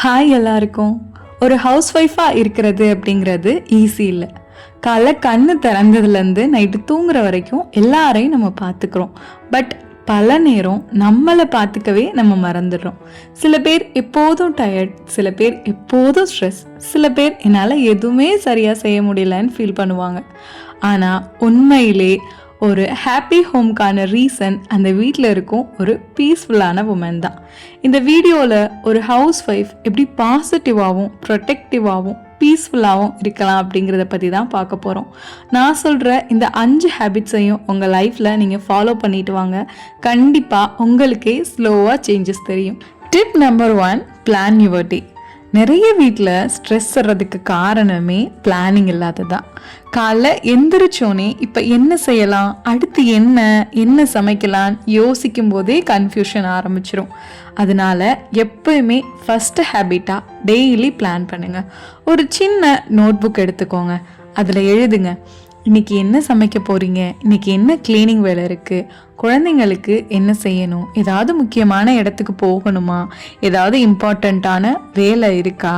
Hi எல்லாருக்கும். ஒரு house ஒய்ஃபாக இருக்கிறது அப்படிங்கிறது ஈஸி இல்லை. காலைல கண்ணு திறந்ததுலேருந்து நைட்டு தூங்குற வரைக்கும் எல்லாரையும் நம்ம பார்த்துக்கிறோம். பட் பல நேரம் நம்மளை பார்த்துக்கவே நம்ம மறந்துடுறோம். சில பேர் எப்போதும் டயர்ட், சில பேர் எப்போதும் ஸ்ட்ரெஸ், சில பேர் என்னால் எதுவுமே சரியாக செய்ய முடியலன்னு ஃபீல் பண்ணுவாங்க. ஆனால் உண்மையிலே ஒரு ஹாப்பி ஹோம்க்கான ரீசன் அந்த வீட்டில் இருக்கும் ஒரு பீஸ்ஃபுல்லான உமன் தான். இந்த வீடியோவில் ஒரு ஹவுஸ் ஒய்ஃப் எப்படி பாசிட்டிவாகவும் ப்ரொடெக்டிவாகவும் பீஸ்ஃபுல்லாகவும் இருக்கலாம் அப்படிங்கிறத பற்றி தான் பார்க்க போகிறோம். நான் சொல்கிற இந்த 5 ஹேபிட்ஸையும் உங்கள் லைஃப்பில் நீங்கள் ஃபாலோ பண்ணிட்டு வாங்க. கண்டிப்பாக உங்களுக்கே ஸ்லோவாக சேஞ்சஸ் தெரியும். Tip number 1, plan your day. நிறைய வீட்டில் ஸ்ட்ரெஸ் வர்றதுக்கு காரணமே பிளானிங் இல்லாததான். காலைல எந்திரிச்சோன்னே இப்போ என்ன செய்யலாம், அடுத்து என்ன சமைக்கலான்னு யோசிக்கும் போதே கன்ஃபியூஷன் ஆரம்பிச்சிடும். அதனால எப்பயுமே ஃபஸ்ட்டு ஹேபிட்டாக டெய்லி பிளான் பண்ணுங்கள். ஒரு சின்ன நோட் புக் எடுத்துக்கோங்க, அதில் எழுதுங்க. இன்றைக்கி என்ன சமைக்க போகிறீங்க, இன்றைக்கி என்ன க்ளீனிங் வேலை இருக்குது, குழந்தைங்களுக்கு என்ன செய்யணும், ஏதாவது முக்கியமான இடத்துக்கு போகணுமா, ஏதாவது இம்பார்ட்டண்ட்டான வேலை இருக்கா,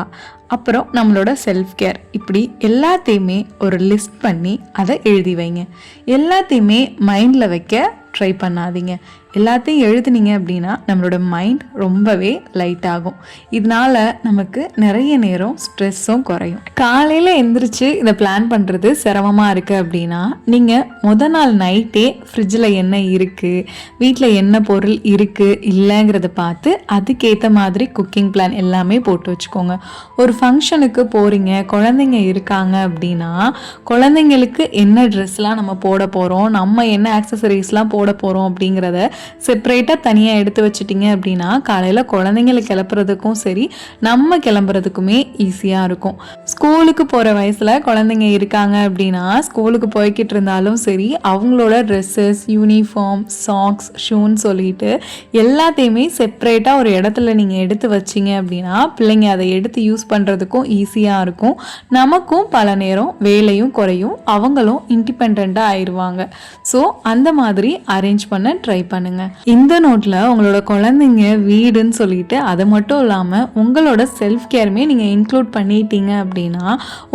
அப்புறம் நம்மளோட செல்ஃப் கேர், இப்படி எல்லாத்தையுமே ஒரு லிஸ்ட் பண்ணி அதை எழுதி வைங்க. எல்லாத்தையுமே மைண்டில் வைக்க ட்ரை பண்ணாதீங்க. எல்லாத்தையும் எழுதுனீங்க அப்படின்னா நம்மளோட மைண்ட் ரொம்பவே லைட் ஆகும். இதனால நமக்கு நிறைய நேரம் ஸ்ட்ரெஸ்ஸும் குறையும். காலையில் எந்திரிச்சு இதை பிளான் பண்ணுறது சிரமமாக இருக்குது அப்படின்னா நீங்கள் முத நாள் நைட்டே ஃப்ரிட்ஜில் என்ன இருக்குது, வீட்டில் என்ன பொருள் இருக்குது இல்லைங்கிறத பார்த்து அதுக்கேற்ற மாதிரி குக்கிங் பிளான் எல்லாமே போட்டு வச்சுக்கோங்க. ஒரு ஃபங்க்ஷனுக்கு போகிறீங்க, குழந்தைங்க இருக்காங்க அப்படின்னா குழந்தைங்களுக்கு என்ன ட்ரெஸ்லாம் நம்ம போட போகிறோம், நம்ம என்ன ஆக்சசரிஸ்லாம் போட போகிறோம் அப்படிங்கிறத செப்பரேட்டாக தனியாக எடுத்து வச்சிட்டிங்க அப்படின்னா காலையில் குழந்தைங்களை கிளப்புறதுக்கும் சரி நம்ம கிளம்புறதுக்குமே ஈஸியாக இருக்கும். ஸ்கூலுக்கு போகிற வயசில் குழந்தைங்க இருக்காங்க அப்படின்னா ஸ்கூலுக்கு போய்கிட்டு இருந்தாலும் சரி அவங்களோட ட்ரெஸ்ஸஸ், யூனிஃபார்ம், சாக்ஸ், ஷூன்னு சொல்லிட்டு எல்லாத்தையுமே செப்பரேட்டாக ஒரு இடத்துல நீங்கள் எடுத்து வச்சிங்க அப்படின்னா பிள்ளைங்க அதை எடுத்து யூஸ் பண்ணுறதுக்கும் ஈஸியாக இருக்கும். நமக்கும் பல நேரம் வேலையும் குறையும், அவங்களும் இண்டிபெண்ட்டாக ஆயிடுவாங்க. ஸோ அந்த மாதிரி அரேஞ்ச் பண்ண ட்ரை பண்ணுங்க. இந்த நோட்ல உங்களோட குழந்தைங்க, வீடுன்னு சொல்லிட்டு அது மட்டும் இல்லாமல் உங்களோட செல்ஃப் கேருமே நீங்கள் இன்க்ளூட் பண்ணிட்டீங்க அப்படின்னா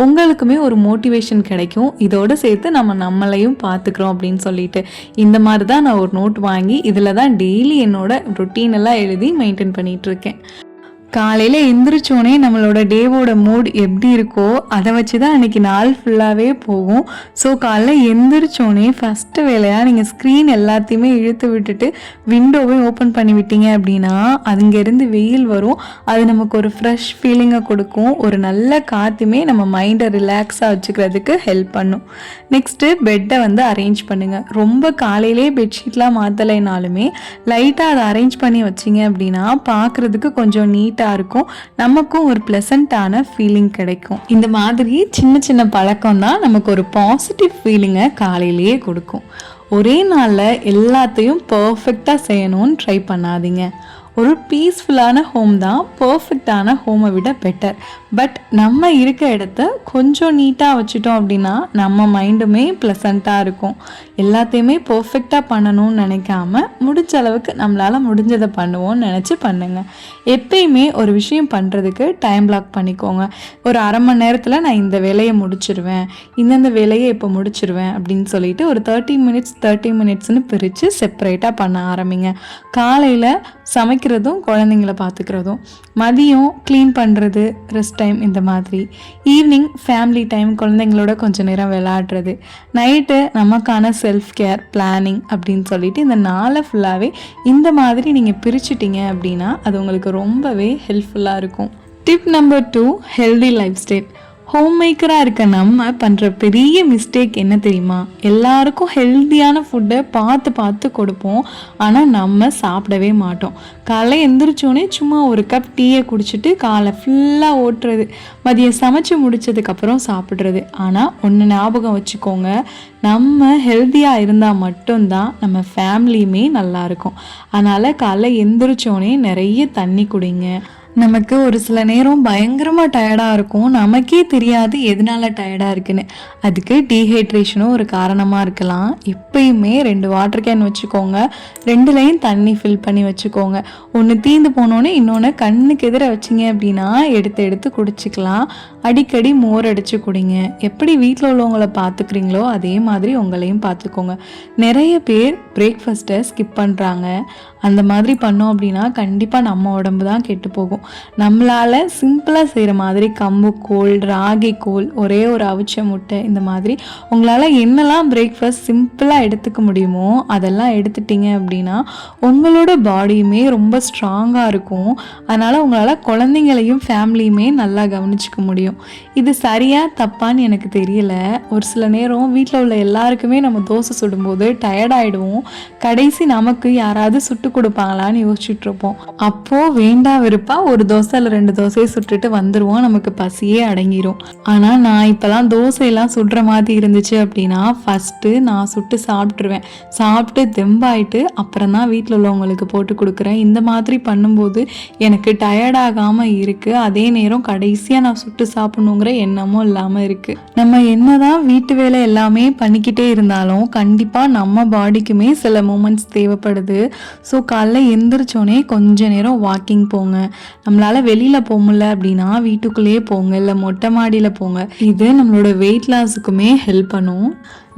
உங்களுக்குமே ஒரு மோட்டிவேஷன் கிடைக்கும். இதோடு சேர்த்து நம்மளையும் பார்த்துக்கிறோம் அப்படின்னு சொல்லிட்டு இந்த மாதிரி தான் நான் ஒரு நோட் வாங்கி இதில் தான் டெய்லி என்னோட ரொட்டீன் எல்லாம் எழுதி மெயின்டைன் பண்ணிட்டு இருக்கேன். காலையில் எந்திரிச்சோடனே நம்மளோட டேவோட மூட் எப்படி இருக்கோ அதை வச்சு தான் அன்றைக்கி நாள் ஃபுல்லாகவே போகும். ஸோ காலைல எந்திரிச்சோடனே ஃபஸ்ட்டு வேலையாக நீங்கள் ஸ்க்ரீன் எல்லாத்தையுமே இழுத்து விட்டுட்டு விண்டோவை ஓப்பன் பண்ணி விட்டீங்க அப்படின்னா அங்கேருந்து வெயில் வரும், அது நமக்கு ஒரு ஃப்ரெஷ் ஃபீலிங்கை கொடுக்கும். ஒரு நல்ல காற்றுமே நம்ம மைண்டை ரிலாக்ஸாக வச்சுக்கிறதுக்கு ஹெல்ப் பண்ணும். நெக்ஸ்ட்டு பெட்டை அரேஞ்ச் பண்ணுங்கள். ரொம்ப காலையிலே பெட்ஷீட்லாம் மாற்றலைனாலுமே லைட்டாக அதை அரேஞ்ச் பண்ணி வச்சிங்க அப்படின்னா பார்க்குறதுக்கு கொஞ்சம் நீட்டாக இருக்கும், நமக்கும் ஒரு பிளசண்டான ஃபீலிங் கிடைக்கும். இந்த மாதிரி சின்ன சின்ன பழக்கம் தான் நமக்கு ஒரு பாசிட்டிவ் ஃபீலிங்கை காலையிலேயே கொடுக்கும். ஒரே நாளில் எல்லாத்தையும் பர்ஃபெக்டாக செய்யணும்னு ட்ரை பண்ணாதீங்க. ஒரு பீஸ்ஃபுல்லான ஹோம் தான் பர்ஃபெக்டான ஹோமை விட பெட்டர். பட் நம்ம இருக்க இடத்த கொஞ்சம் நீட்டாக வச்சுட்டோம் அப்படின்னா நம்ம மைண்டுமே ப்ளசண்ட்டாக இருக்கும். எல்லாத்தையுமே பர்ஃபெக்டாக பண்ணணும்னு நினைக்காம முடிஞ்ச அளவுக்கு நம்மளால் முடிஞ்சதை பண்ணுவோம்னு நினச்சி பண்ணுங்கள். எப்பயுமே ஒரு விஷயம் பண்ணுறதுக்கு டைம் பிளாக் பண்ணிக்கோங்க. ஒரு அரை மணி நேரத்தில் நான் இந்த வேலையை முடிச்சிடுவேன், இந்தந்த வேலையை இப்போ முடிச்சிடுவேன் அப்படின்னு சொல்லிட்டு ஒரு 30 மினிட்ஸ்னு பிரித்து செப்பரேட்டாக பண்ண ஆரம்பிங்க. காலையில் சமைக்கிறதும் குழந்தைங்கள பார்த்துக்கிறதும், மதியம் க்ளீன் பண்ணுறது, ரெஸ்ட் டைம், இந்த மாதிரி ஈவினிங் ஃபேமிலி டைம், குழந்தைங்களோட கொஞ்சம் நேரம் விளையாடுறது, நைட்டு நமக்கான செல்ஃப் கேர், பிளானிங் அப்படின்னு சொல்லிட்டு இந்த நாளை ஃபுல்லாகவே இந்த மாதிரி நீங்கள் பிரிச்சுட்டீங்க அப்படின்னா அது உங்களுக்கு ரொம்பவே ஹெல்ப்ஃபுல்லாக இருக்கும். Tip number 2, healthy lifestyle. Home மேக்கராக இருக்க நம்ம பண்ணுற பெரிய மிஸ்டேக் என்ன தெரியுமா? எல்லாருக்கும் ஹெல்த்தியான ஃபுட்டை பார்த்து கொடுப்போம், ஆனால் நம்ம சாப்பிடவே மாட்டோம். காலைல எந்திரிச்சோடனே சும்மா ஒரு கப் டீயை குடிச்சிட்டு காலை ஃபுல்லாக ஓட்டுறது, மதியம் சமைச்சு முடித்ததுக்கப்புறம் சாப்பிட்றது. ஆனால் ஒன்று ஞாபகம் வச்சுக்கோங்க, நம்ம ஹெல்த்தியாக இருந்தால் மட்டும்தான் நம்ம ஃபேமிலியுமே நல்லாயிருக்கும். அதனால் காலைல எந்திரிச்சோடனே நிறைய தண்ணி குடிங்க. நமக்கு ஒரு சில நேரம் பயங்கரமாக டயர்டாக இருக்கும், நமக்கே தெரியாது எதனால டயர்டாக இருக்குன்னு. அதுக்கு டீஹைட்ரேஷனும் ஒரு காரணமாக இருக்கலாம். எப்பயுமே 2 வாட்டர் கேன் வச்சுக்கோங்க, 2லையும் தண்ணி ஃபில் பண்ணி வச்சுக்கோங்க. ஒன்று தீந்து போனோன்னே இன்னொன்று கண்ணுக்கு எதிர வச்சிங்க அப்படின்னா எடுத்து எடுத்து குடிச்சிக்கலாம். அடிக்கடி மோர் அடித்து குடிங்க. எப்படி வீட்டில் உள்ளவங்கள பார்த்துக்கிறீங்களோ அதே மாதிரி உங்களையும் பார்த்துக்கோங்க. நிறைய பேர் பிரேக்ஃபாஸ்ட்டை ஸ்கிப் பண்ணுறாங்க. அந்த மாதிரி பண்ணோம் அப்படின்னா கண்டிப்பாக நம்ம உடம்பு தான் கெட்டு போகும். நம்மளால் சிம்பிளாக செய்கிற மாதிரி கம்பு கூழ், ராகி கூழ், ஒரே ஒரு அவிச்ச முட்டை, இந்த மாதிரி உங்களால் என்னெல்லாம் பிரேக்ஃபாஸ்ட் சிம்பிளாக எடுத்துக்க முடியுமோ அதெல்லாம் எடுத்துட்டிங்க அப்படின்னா உங்களோட பாடியுமே ரொம்ப ஸ்ட்ராங்காக இருக்கும். அதனால் உங்களால் குழந்தைங்களையும் ஃபேமிலியுமே நல்லா கவனிச்சிக்க முடியும். இது சரியா தப்பான்னு எனக்கு தெரியல. ஒரு சில நேரம் வீட்டில் உள்ள எல்லாருக்குமே நம்ம தோசை சுடும்போது டயர்டாயிடுவோம். கடைசி நமக்கு யாராவது சுட்டு கொடுப்பாங்களான்னு யோசிச்சுட்டு இருப்போம். அப்போது வேண்டா விருப்பா ஒரு தோசை இல்லை 2 தோசையை சுட்டுட்டு வந்துடுவோம், நமக்கு பசியே அடங்கிடும். ஆனால் நான் இப்போலாம் தோசையெல்லாம் சுடுற மாதிரி இருந்துச்சு அப்படின்னா ஃபஸ்ட்டு நான் சுட்டு சாப்பிட்ருவேன். சாப்பிட்டு தெம்பாயிட்டு அப்புறம் தான் வீட்டில் உள்ளவங்களுக்கு போட்டு கொடுக்குறேன். இந்த மாதிரி பண்ணும்போது எனக்கு டயர்டாகாமல் இருக்குது. அதே நேரம் கடைசியாக நான் சுட்டு சாப்பிடணுங்கிற எண்ணமும் இல்லாமல் இருக்குது. நம்ம என்னதான் வீட்டு வேலை எல்லாமே பண்ணிக்கிட்டே இருந்தாலும் கண்டிப்பாக நம்ம பாடிக்குமே சில மூமெண்ட்ஸ் தேவைப்படுது. ஸோ காலைல எந்திரிச்சோன்னே கொஞ்ச நேரம் வாக்கிங் போங்க. நம்மளால் வெளியில் போக முடியல அப்படின்னா வீட்டுக்குள்ளேயே போங்க, இல்லை மொட்டை மாடியில் போங்க. இது நம்மளோட வெயிட் லாஸுக்குமே ஹெல்ப் பண்ணும்.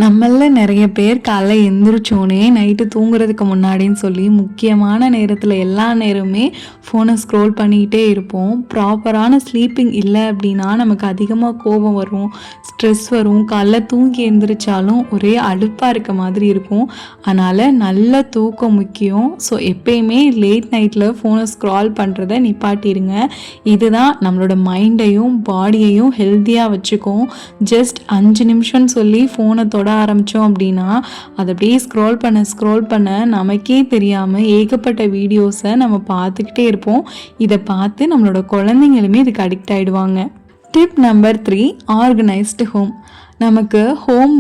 நம்மள நிறைய பேர் காலைல எந்திரிச்சோன்னே நைட்டு தூங்குறதுக்கு முன்னாடின்னு சொல்லி முக்கியமான நேரத்தில் எல்லா நேரமே ஃபோனை ஸ்க்ரோல் பண்ணிக்கிட்டே இருப்போம். ப்ராப்பரான ஸ்லீப்பிங் இல்லை அப்படின்னா நமக்கு அதிகமாக கோபம் வரும், ஸ்ட்ரெஸ் வரும். காலைல தூங்கி எந்திரிச்சாலும் ஒரே அலுப்பாக இருக்க மாதிரி இருக்கும். அதனால் நல்ல தூக்கம் முக்கியம். ஸோ எப்பயுமே லேட் நைட்டில் ஃபோனை ஸ்க்ரால் பண்ணுறதை நிப்பாட்டிடுங்க. இதுதான் நம்மளோட மைண்டையும் பாடியையும் ஹெல்த்தியாக வச்சுக்கும். ஜஸ்ட் 5 நிமிஷம்னு சொல்லி ஃபோனை தொட ஆரம்பித்தோம் அப்படின்னா அதை அப்படியே ஸ்க்ரோல் பண்ண நமக்கே தெரியாமல் ஏகப்பட்ட வீடியோஸை நம்ம பார்த்துக்கிட்டே இருப்போம். இதை பார்த்து நம்மளோட குழந்தைங்களுமே இதுக்கு அடிக்ட் ஆகிடுவாங்க. Tip number 3, organised home. நமக்கு ஹோம்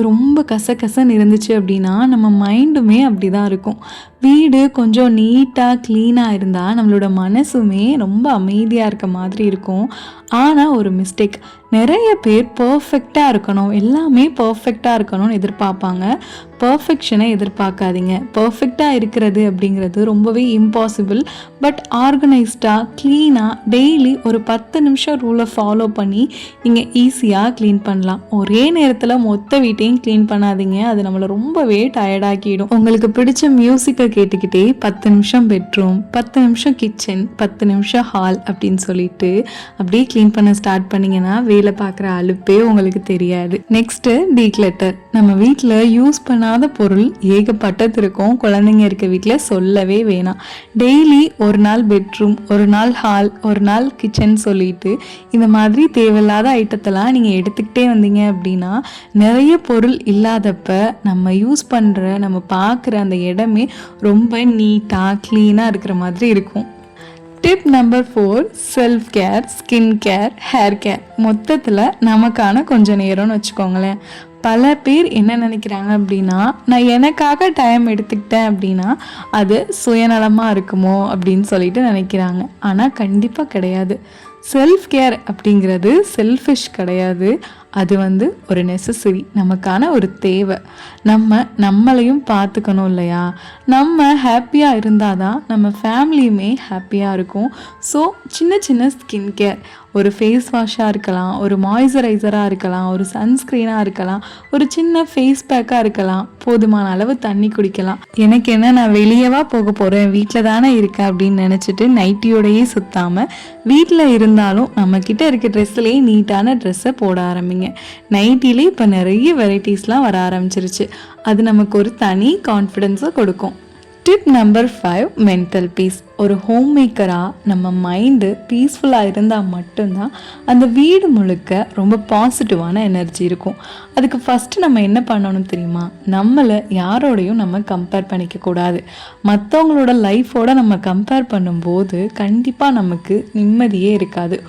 ரொம்ப கசகசன்னு இருந்துச்சு அப்படின்னா நம்ம மைண்டுமே அப்படி தான் இருக்கும். வீடு கொஞ்சம் நீட்டாக க்ளீனாக இருந்தால் நம்மளோட மனசுமே ரொம்ப அமைதியாக இருக்க மாதிரி இருக்கும். ஆனால் ஒரு மிஸ்டேக், நிறைய பேர் பர்ஃபெக்டாக இருக்கணும், எல்லாமே பர்ஃபெக்டாக இருக்கணும்னு எதிர்பார்ப்பாங்க. பர்ஃபெக்ஷனை எதிர்பார்க்காதீங்க. பர்ஃபெக்டாக இருக்கிறது அப்படிங்கிறது ரொம்பவே இம்பாசிபிள். பட் ஆர்கனைஸ்டாக க்ளீனாக டெய்லி ஒரு 10 நிமிஷம் ரூலை ஃபாலோ பண்ணி நீங்கள் ஈஸியாக க்ளீன் பண்ணலாம். ஒரே நேரத்தில் மொத்த வீட்டையும் க்ளீன் பண்ணாதீங்க, அது நம்மளை ரொம்பவே டயர்டாக்கிடும். உங்களுக்கு பிடிச்ச மியூசிக்கை கேட்டுக்கிட்டே 10 நிமிஷம் பெட்ரூம், 10 நிமிஷம் கிச்சன், 10 நிமிஷம் ஹால் அப்படின்னு சொல்லிட்டு அப்படியே க்ளீன் பண்ண ஸ்டார்ட் பண்ணிங்கன்னா வேலை பார்க்குற அலுப்பே உங்களுக்கு தெரியாது. Next declutter. நம்ம வீட்டில் யூஸ் பண்ணாத பொருள் ஏகப்பட்டது இருக்கும். குழந்தைங்க இருக்க வீட்டில் சொல்லவே வேணாம். டெய்லி ஒரு நாள் பெட்ரூம், ஒரு நாள் ஹால், ஒரு நாள் கிச்சன் சொல்லிட்டு இந்த மாதிரி தேவையில்லாத ஐட்டத்தெல்லாம் நீங்கள் எடுத்துக்கிட்டே வந்தீங்க அப்படின்னா நிறைய பொருள் இல்லாதப்ப நம்ம யூஸ் பண்ணுற, நம்ம பார்க்குற அந்த இடமே ரொம்ப நீட்டாக க்ளீனாக இருக்கிற மாதிரி இருக்கும். Tip number 4, self care, skin care, hair care. மொத்தத்தில் நமக்கான கொஞ்சம் நேரம்னு வச்சுக்கோங்களேன். பல பேர் என்ன நினைக்கிறாங்க அப்படின்னா நான் எனக்காக டைம் எடுத்துக்கிட்டேன் அப்படின்னா அது சுயநலமாக இருக்குமோ அப்படின்னு சொல்லிட்டு நினைக்கிறாங்க. ஆனால் கண்டிப்பாக கிடையாது. செல்ஃப் கேர் அப்படிங்கிறது செல்ஃபிஷ் கிடையாது. அது ஒரு நெசசரி, நமக்கான ஒரு தேவை. நம்மளையும் பார்த்துக்கணும் இல்லையா? நம்ம ஹாப்பியாக இருந்தால் தான் நம்ம ஃபேமிலியுமே ஹாப்பியாக இருக்கும். ஸோ சின்ன சின்ன ஸ்கின் கேர், ஒரு ஃபேஸ் வாஷாக இருக்கலாம், ஒரு மாய்ஸ்சரைசராக இருக்கலாம், ஒரு சன்ஸ்க்ரீனாக இருக்கலாம், ஒரு சின்ன ஃபேஸ் பேக்காக இருக்கலாம், போதுமான அளவு தண்ணி குடிக்கலாம். எனக்கு என்ன, நான் வெளியவா போக போகிறேன், வீட்டில் தானே இருக்கேன் அப்படின்னு நினச்சிட்டு நைட்டியோடையே சுற்றாமல் வீட்டில் இருந்தாலும் நம்மக்கிட்ட இருக்க ட்ரெஸ்லேயே நீட்டான ட்ரெஸ்ஸை போட ஆரம்பிங்க. நைட்டிலே இப்போ நிறைய வெரைட்டிஸ்லாம் வர ஆரம்பிச்சிருச்சு. அது நமக்கு ஒரு தனி கான்ஃபிடென்ஸை கொடுக்கும். Tip number 5, mental peace. ஒரு ஹோம் மேக்கராக நம்ம மைண்டு பீஸ்ஃபுல்லாக இருந்தால் மட்டும்தான் அந்த வீடு முழுக்க ரொம்ப பாசிட்டிவான எனர்ஜி இருக்கும். அதுக்கு ஃபஸ்ட்டு நம்ம என்ன பண்ணணும் தெரியுமா? நம்மளை யாரோடையும் நம்ம கம்பேர் பண்ணிக்கக்கூடாது. மற்றவங்களோட லைஃபோட நம்ம கம்பேர் பண்ணும்போது கண்டிப்பாக நமக்கு நிம்மதியே இருக்காது.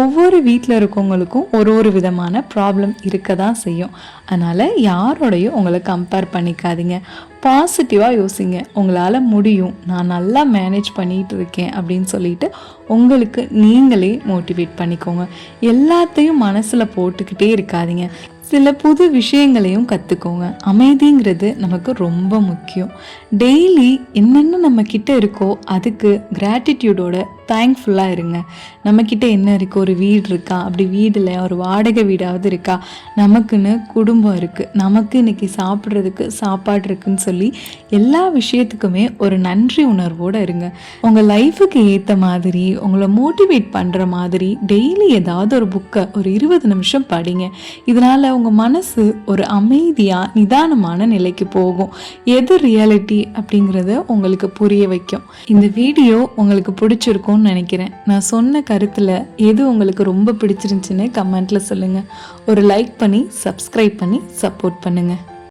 ஒவ்வொரு வீட்டில் இருக்கவங்களுக்கும் ஒரு விதமான ப்ராப்ளம் இருக்க தான் செய்யும். அதனால் யாரோடையும் உங்களை கம்பேர் பண்ணிக்காதீங்க. பாசிட்டிவாக யோசிங்க. உங்களால் முடியும், நான் நல்லா மேனேஜ் பண்ணி பண்ணிகிட்டு இருக்கேன் அப்படின்னு சொல்லிட்டு உங்களுக்கு நீங்களே மோட்டிவேட் பண்ணிக்கோங்க. எல்லாத்தையும் மனசில் போட்டுக்கிட்டே இருக்காதீங்க. சில புது விஷயங்களையும் கற்றுக்கோங்க. அமைதிங்கிறது நமக்கு ரொம்ப முக்கியம். டெய்லி என்னென்ன நம்மக்கிட்ட இருக்கோ அதுக்கு கிராட்டிடியூடோட தேங்க்ஃபுல்லாக இருங்க. நம்மக்கிட்ட என்ன இருக்கோ, ஒரு வீடு இருக்கா, அப்படி வீடில் ஒரு வாடகை வீடாவது இருக்கா, நமக்குன்னு குடும்பம் இருக்குது, நமக்கு இன்றைக்கி சாப்பிட்றதுக்கு சாப்பாடு இருக்குன்னு சொல்லி எல்லா விஷயத்துக்குமே ஒரு நன்றி உணர்வோடு இருங்க. உங்கள் லைஃபுக்கு ஏற்ற மாதிரி உங்களை மோட்டிவேட் பண்ணுற மாதிரி டெய்லி ஏதாவது ஒரு புக்கை ஒரு 20 நிமிஷம் படிங்க. இதனால் உங்கள் மனசு ஒரு அமைதியாக நிதானமான நிலைக்கு போகும். எது ரியாலிட்டி அப்படிங்கிறத உங்களுக்கு புரிய வைக்கும். இந்த வீடியோ உங்களுக்கு பிடிச்சிருக்கும்னு நினைக்கிறேன். நான் சொன்ன கருத்தில் எது உங்களுக்கு ரொம்ப பிடிச்சிருந்துச்சுன்னு கமெண்ட்டில் சொல்லுங்கள். ஒரு லைக் பண்ணி சப்ஸ்கிரைப் பண்ணி சப்போர்ட் பண்ணுங்கள்.